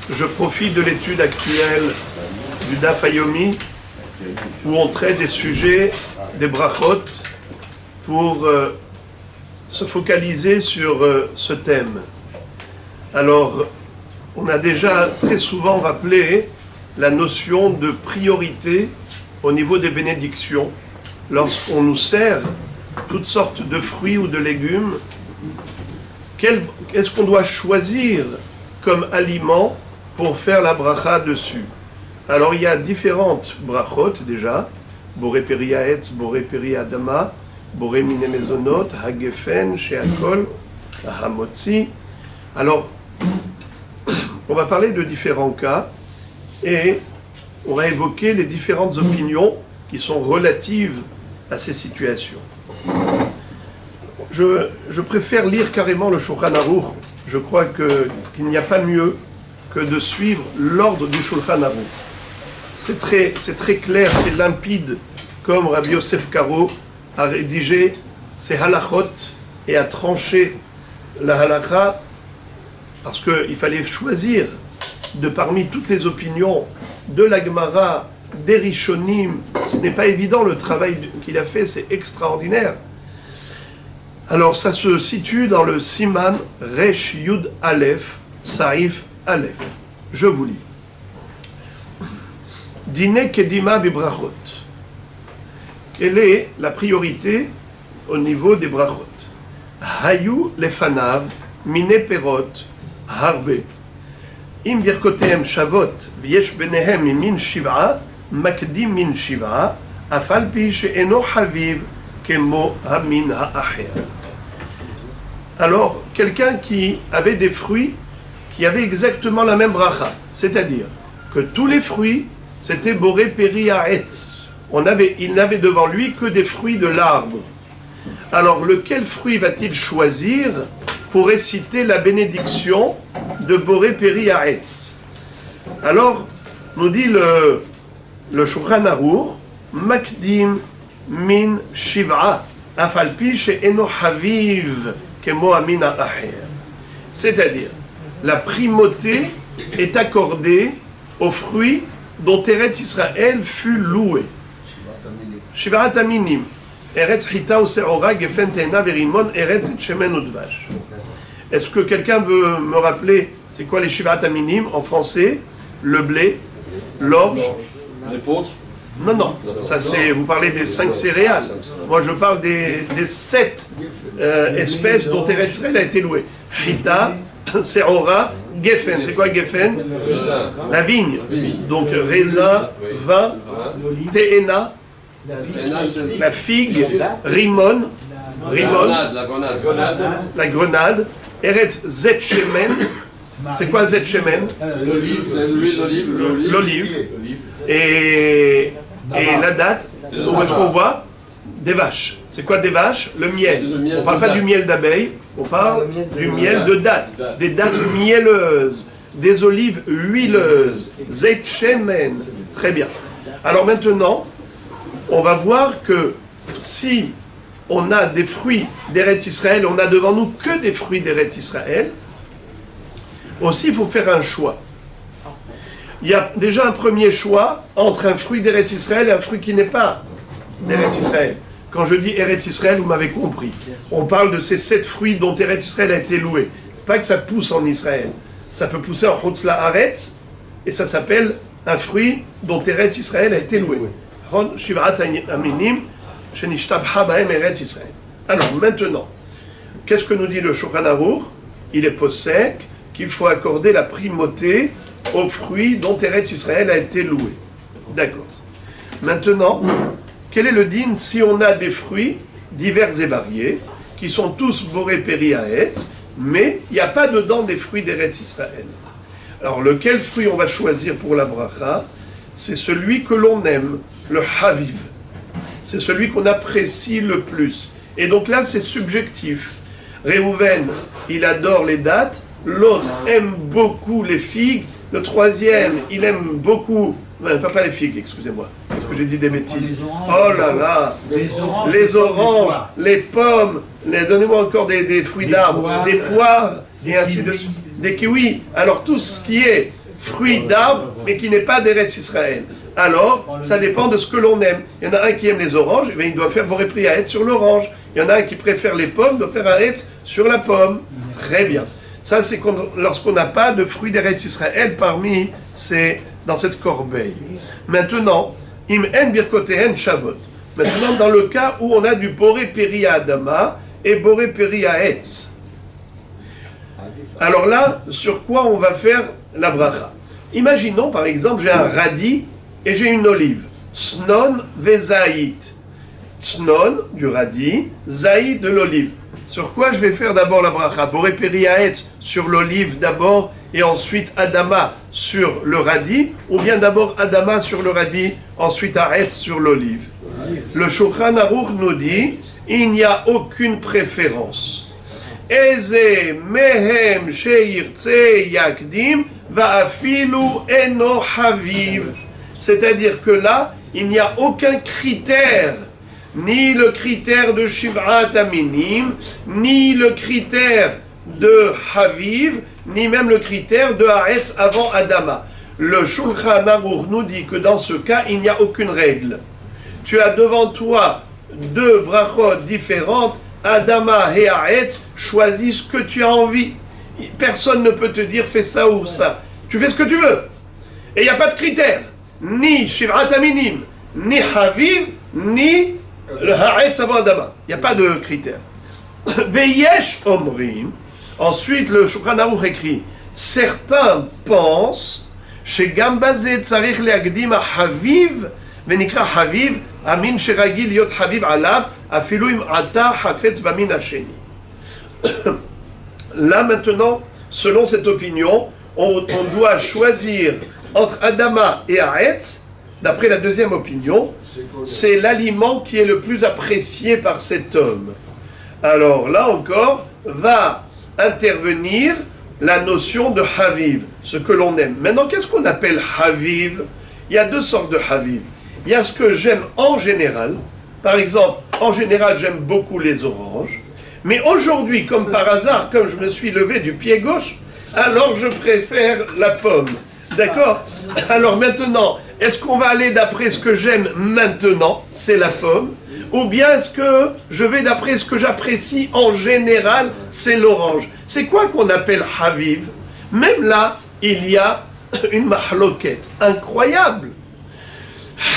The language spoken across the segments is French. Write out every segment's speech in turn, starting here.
je profite de l'étude actuelle du Daf Yomi où on traite des sujets, des brachot, pour se focaliser sur ce thème. Alors, on a déjà très souvent rappelé la notion de priorité au niveau des bénédictions. Lorsqu'on nous sert toutes sortes de fruits ou de légumes, qu'est-ce qu'on doit choisir comme aliment pour faire la bracha dessus? Alors il y a différentes brachot déjà, Boré Peri Haetz, Boré Peri Adama, Boré Mine Mezonot, Hagefen, Sheakol, Hamotzi. Alors, on va parler de différents cas et on va évoquer les différentes opinions qui sont relatives à ces situations. Je préfère lire carrément le Shulchan Aruch. Je crois qu'il n'y a pas mieux que de suivre l'ordre du Shulchan Aruch. C'est très clair, c'est limpide, comme Rabbi Yosef Karo a rédigé ses halachot et a tranché la halacha, parce qu'il fallait choisir de parmi toutes les opinions de la Gemara, des Rishonim. Ce n'est pas évident, le travail qu'il a fait, c'est extraordinaire. Alors ça se situe dans le Siman Resh Yud Aleph, Saif Aleph. Je vous lis. Dine Kedima Bibrachot. Quelle est la priorité au niveau des brachot? Hayu lefanav mine perot harbe. Im birkotehem shavot v'yesh benehem min shiv'a makdim min shiv'a afal pi she'eno haviv kemo hamin ha'acher. Alors, quelqu'un qui avait des fruits qui avaient exactement la même bracha, c'est-à-dire que tous les fruits c'était Boré Peri Haetz. Il n'avait devant lui que des fruits de l'arbre. Alors, lequel fruit va-t-il choisir pour réciter la bénédiction de Boré Peri Haetz? Alors, nous dit le Shulchan Aruch, Makdim min Shiv'a, Afalpi she'eno haviv kemo amin ha'acher. C'est-à-dire, la primauté est accordée aux fruits dont Eretz Israël fut loué. Shivat Aminim, Eretz Hita ou Seora, Gefen Teina, Verimon, Eretz Shemen ou Dvash. Est-ce que quelqu'un veut me rappeler c'est quoi les Shivat Aminim en français? Le blé, l'orge, l'épeautre? Non, ça c'est, vous parlez des 5 céréales. Moi je parle des 7 espèces dont Eretz Israël a été loué. Hita, Seora, Geffen. C'est quoi Geffen? La vigne. Donc raisin, vin, Teena, la figue, Rimon, la grenade, Eretz Zet Shemen. C'est quoi Zet Shemen? L'olive. Et la date, où est-ce qu'on voit? Des vaches. C'est quoi des vaches? Le miel. On ne parle pas du miel d'abeille, on parle du miel de date. Des dattes mielleuses, des olives huileuses, zeit shemen. Très bien. Alors maintenant, on va voir que si on a des fruits d'Eretz Israël, on a devant nous que des fruits d'Eretz Israël, aussi il faut faire un choix. Il y a déjà un premier choix entre un fruit d'Eretz Israël et un fruit qui n'est pas d'Eretz Israël. Quand je dis Eretz Israël, vous m'avez compris. On parle de ces 7 fruits dont Eretz Israël a été loué. C'est pas que ça pousse en Israël. Ça peut pousser en Chutz La'aretz, et ça s'appelle un fruit dont Eretz Israël a été loué. Alors maintenant, qu'est-ce que nous dit le Shulchan Aruch? Il est possèque qu'il faut accorder la primauté aux fruits dont Eretz Israël a été loué. D'accord. Maintenant, quel est le din si on a des fruits divers et variés, qui sont tous Boré Peri Haetz, mais il n'y a pas dedans des fruits d'Eretz Israël? Alors, lequel fruit on va choisir pour la bracha? C'est celui que l'on aime, le Haviv. C'est celui qu'on apprécie le plus. Et donc là, c'est subjectif. Réhouven, il adore les dattes, l'autre aime beaucoup les figues, le troisième, il aime beaucoup... pas les figues, excusez-moi, parce que j'ai dit des bêtises. Oh là là, les oranges, les pommes, donnez-moi encore des fruits d'arbre, des poires, et ainsi de suite, des kiwis. Alors tout ce qui est fruit d'arbre, mais qui n'est pas d'Eretz Israël. Alors, ça dépend de ce que l'on aime. Il y en a un qui aime les oranges, et bien il doit faire boré pri haetz sur l'orange. Il y en a un qui préfère les pommes, doit faire haetz sur la pomme. Très bien. Ça, c'est lorsqu'on n'a pas de fruits d'Eretz Israël parmi dans cette corbeille. Maintenant, im en birkotehen shavot. Maintenant, dans le cas où on a du boré peri adama et boré peri haetz. Alors là, sur quoi on va faire la bracha? Imaginons par exemple, j'ai un radis et j'ai une olive. Tsnon vezaït. Tsnon du radis, zaït de l'olive. Sur quoi je vais faire d'abord la bracha? Boré peri haetz sur l'olive d'abord et ensuite adama sur le radis, ou bien d'abord adama sur le radis, ensuite haetz sur l'olive. Le Shulchan Aruch nous dit, il n'y a aucune préférence. Eze mehem sheirtse yakdim va'afilu eno haviv. C'est-à-dire que là, il n'y a aucun critère, ni le critère de Shiv'at Aminim, ni le critère de Haviv, ni même le critère de Haetz avant Adama. Le Shulchan Aruch nous dit que dans ce cas, il n'y a aucune règle. Tu as devant toi deux brachot différentes, Adama et Haetz, choisis ce que tu as envie. Personne ne peut te dire fais ça ou ça. Tu fais ce que tu veux. Et il n'y a pas de critère. Ni Shiv'at Aminim, ni Haviv, ni le Haetz avant Adama. Il n'y a pas de critère. Veyesh Omrim. Ensuite, le Shulchan Aruch écrit, certains pensent chez Gambazé Tzarich Leagdim Haviv, Venikra Haviv, Amin Sheragil Yot Haviv Alav, Afilu Im Ata Hafetz Bamin Hasheni. Là maintenant, selon cette opinion, on doit choisir entre Adama et Haetz. D'après la deuxième opinion, c'est l'aliment qui est le plus apprécié par cet homme. Alors là encore, va intervenir la notion de Haviv, ce que l'on aime. Maintenant, qu'est-ce qu'on appelle Haviv? Il y a deux sortes de Haviv. Il y a ce que j'aime en général. Par exemple, en général, j'aime beaucoup les oranges. Mais aujourd'hui, comme par hasard, comme je me suis levé du pied gauche, alors je préfère la pomme. D'accord? Alors maintenant, est-ce qu'on va aller d'après ce que j'aime maintenant, c'est la pomme, ou bien est-ce que je vais d'après ce que j'apprécie en général, c'est l'orange? C'est quoi qu'on appelle Haviv? Même là, il y a une mahloquette incroyable.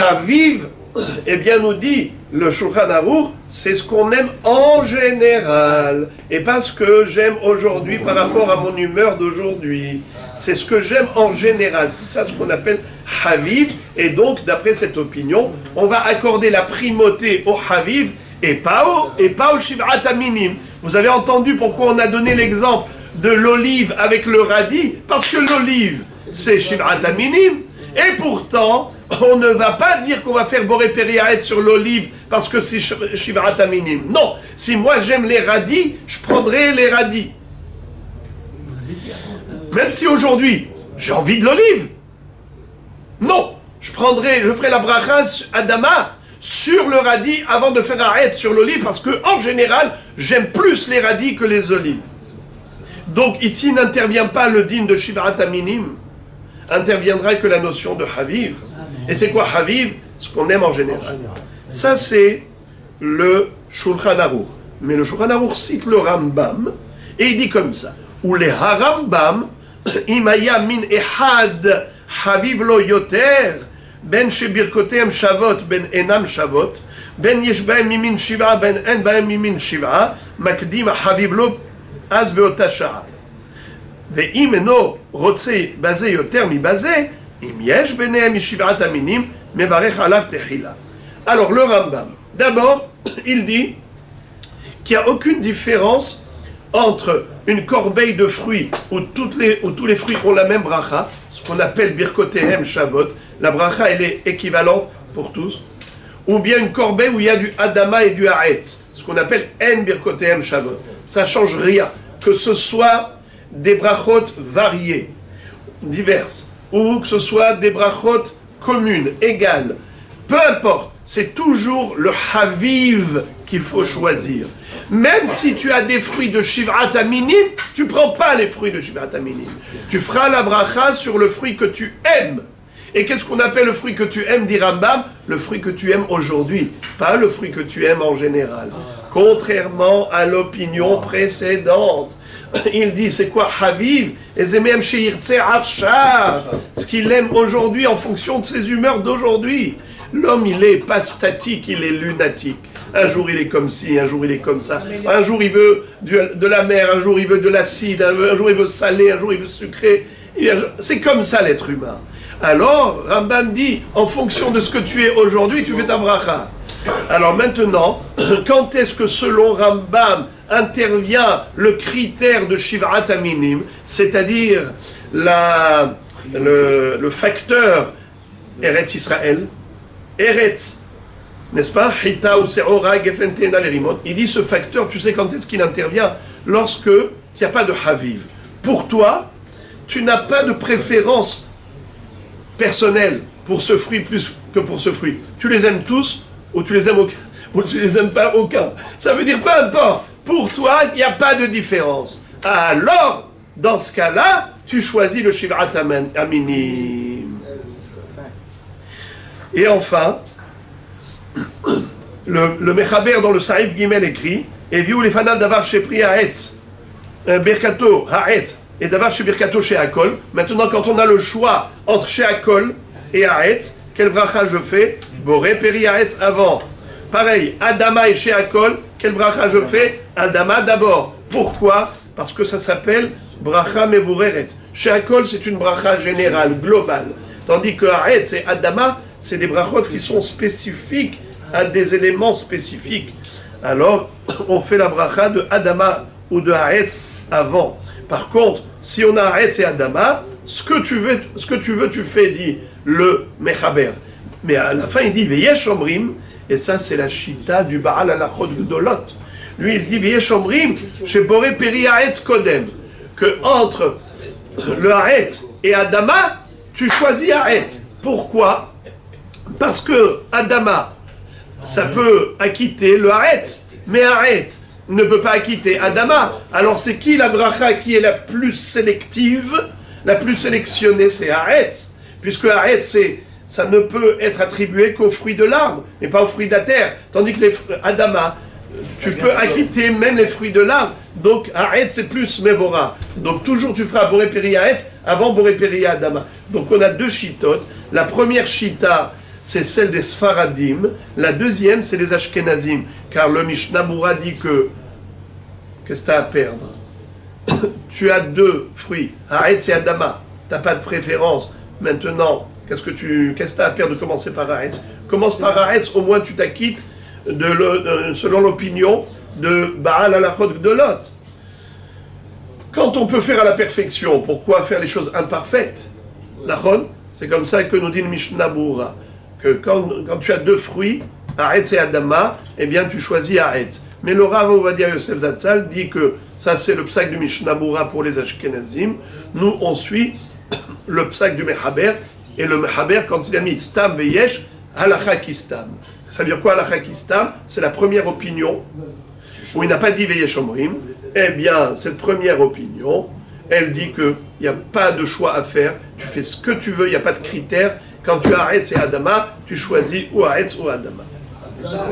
Haviv, eh bien nous dit le Shulchan Aruch, c'est ce qu'on aime en général, et pas ce que j'aime aujourd'hui par rapport à mon humeur d'aujourd'hui. C'est ce que j'aime en général, c'est ça ce qu'on appelle Haviv, et donc d'après cette opinion, on va accorder la primauté au Haviv et pas au Shiv'at Aminim. Vous avez entendu pourquoi on a donné l'exemple de l'olive avec le radis? Parce que l'olive, c'est Shiv'at Aminim, et pourtant, on ne va pas dire qu'on va faire boré peri haetz sur l'olive parce que c'est Shiv'at Aminim. Non, si moi j'aime les radis, je prendrai les radis. Même si aujourd'hui, j'ai envie de l'olive. Non, je ferai la bracha Adama sur le radis avant de faire haetz sur l'olive parce que en général, j'aime plus les radis que les olives. Donc ici n'intervient pas le din de Shiv'at Aminim, interviendra que la notion de Haviv. Et c'est quoi Haviv? Ce qu'on aime en général. Ça c'est le Shulchan Aruch. Mais le Shulchan Aruch cite le Rambam et il dit comme ça. Ou les Harambam, imaya min ehad Haviv lo yoter, ben shebirkotem shavot, ben enam shavot, ben yesh baem mimin shiv'a, ben en baem mimin shiv'a, makdim Haviv lo az beota sha'a. ואם אינו רוצה בזה יותר מבזה, אם יש ביניהם משבעת המינים, מברך עליו תחילה. Alors le Rambam, d'abord, il dit qu'il n'y a aucune différence entre une corbeille de fruits où tous les fruits ont la même bracha, ce qu'on appelle birkotehem shavot, la bracha elle est équivalente pour tous, ou bien une corbeille où il y a du adama et du haetz, ce qu'on appelle en birkotehem shavot. Ça ne change rien, que ce soit des brachot variées, diverses, ou que ce soit des brachot communes, égales, peu importe, c'est toujours le Haviv qu'il faut choisir. Même si tu as des fruits de Shiv'at Aminim, tu ne prends pas les fruits de Shiv'at Aminim. Tu feras la bracha sur le fruit que tu aimes. Et qu'est-ce qu'on appelle le fruit que tu aimes, dit Rambam? Le fruit que tu aimes aujourd'hui, pas le fruit que tu aimes en général. Contrairement à l'opinion précédente. Il dit, c'est quoi Haviv? Ce qu'il aime aujourd'hui en fonction de ses humeurs d'aujourd'hui. L'homme, il est pas statique, il est lunatique. Un jour, il est comme ci, un jour, il est comme ça. Un jour, il veut de la mer, un jour, il veut de l'acide, un jour, il veut salé, un jour, il veut sucré. C'est comme ça, l'être humain. Alors, Rambam dit, en fonction de ce que tu es aujourd'hui, tu fais ta bracha. Alors maintenant, quand est-ce que selon Rambam intervient le critère de Shiv'at Aminim, c'est-à-dire le facteur Eretz Israël, Eretz, n'est-ce pas? Il dit ce facteur, tu sais quand est-ce qu'il intervient? Lorsque il n'y a pas de Haviv. Pour toi, tu n'as pas de préférence personnelle pour ce fruit plus que pour ce fruit. Tu les aimes tous ou tu les aimes aucun, ou tu les aimes pas aucun. Ça veut dire peu importe. Pour toi, il n'y a pas de différence. Alors, dans ce cas-là, tu choisis le Shiv'at Aminim. Et enfin, le Mechaber dans le Saïf Gimel écrit Eviou les fanal davar shepri ha'etz birkato ha'etz et davar shebirkato she'akol. Maintenant, quand on a le choix entre she'akol et ha'etz, quel bracha je fais? Boré peri ha'etz avant. Pareil, Adama et she'akol, quel bracha je fais? Adama d'abord. Pourquoi? Parce que ça s'appelle bracha mevureret. She'akol, c'est une bracha générale, globale. Tandis que ha'etz et Adama, c'est des brachot qui sont spécifiques à des éléments spécifiques. Alors, on fait la bracha de Adama ou de Ha'etz avant. Par contre, si on a Ha'etz et Adama, ce que tu veux, tu fais, dit le Mechaber. Mais à la fin, il dit Veyesh Omrim, et ça, c'est la Shita du Baal Halachot Gdolot. Lui, il dit Veyesh Omrim, chez Boré Peri Ha'etz Kodem, que entre le Ha'etz et Adama, tu choisis Ha'etz. Pourquoi? Parce que Adama, ça peut acquitter le Ha'etz, mais Ha'etz ne peut pas acquitter Adama. Alors c'est qui la bracha qui est la plus sélective, la plus sélectionnée? C'est Ha'etz, puisque Ha'etz, ça ne peut être attribué qu'aux fruits de l'arbre, mais pas aux fruits de la terre. Tandis que Adama, tu peux acquitter même les fruits de l'arbre. Donc Ha'etz c'est plus Mevora. Donc toujours tu feras Boré Peri Ha'etz avant Boré Peri Adama. Donc on a deux chitotes. La première chita, c'est celle des Sfaradim. La deuxième, c'est les Ashkenazim. Car le Mishnah Moura dit que qu'est-ce que tu as à perdre? Tu as deux fruits, Ha'etz et Adama. Tu n'as pas de préférence. Maintenant, qu'est-ce que tu as à perdre de commencer par Ha'etz? Commence par Ha'etz, au moins tu t'acquittes selon l'opinion de Baal Halachot Gdolot. Quand on peut faire à la perfection, pourquoi faire les choses imparfaites? Nachon, c'est comme ça que nous dit le Mishnah Moura. Que quand tu as deux fruits, Ha'etz et Adama, eh bien tu choisis Ha'etz. Mais le Rav Ovadia Yosef Zatzal dit que ça c'est le psak du Mishnah Moura pour les Ashkenazim. Nous on suit le psak du Mechaber, et le Mechaber quand il a mis Stam Veyesh, Halacha Kistam. Ça veut dire quoi Halacha Kistam? C'est la première opinion où il n'a pas dit Veyesh Omrim. Eh bien cette première opinion, elle dit qu'il n'y a pas de choix à faire, tu fais ce que tu veux, il n'y a pas de critères. Quand tu as Ha'etz et Adama, tu choisis ou Ha'etz ou Adama.